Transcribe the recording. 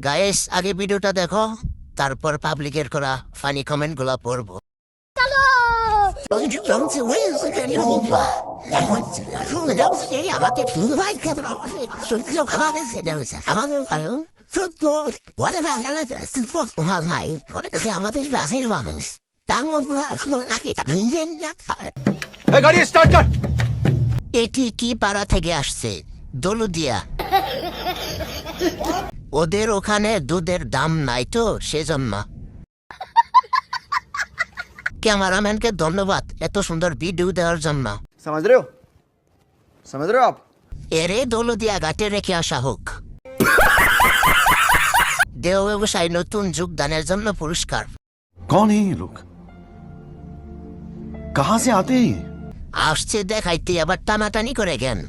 Guys, আগে ভিডিওটা দেখো, তারপর পাবলিকের করা ফানি কমেন্ট গুলা পড়বো। আমাদের বাসের মানুষ তার মধ্যে গাড়ি স্টার্ট কর। এটি কি পাড়া থেকে আসছে? দৌলদিয়া। ওদের ওখানে দুধের দাম নাই তো সেজন্য। ক্যামেরাম্যানকে ধন্যবাদ এত সুন্দর ভিডিও দেওয়ার জন্য। समझ रहे हो? समझ रहे हो आप? এরে দৌলদিয়া ঘাটে রেখে আসা হোক। দেহ ব্যবসায় নতুন যোগদানের জন্য পুরস্কার। कौन है ये लोग? कहां से आते हैं ये? আসছে দেখাইতে আবার টানাটানি করে জ্ঞান।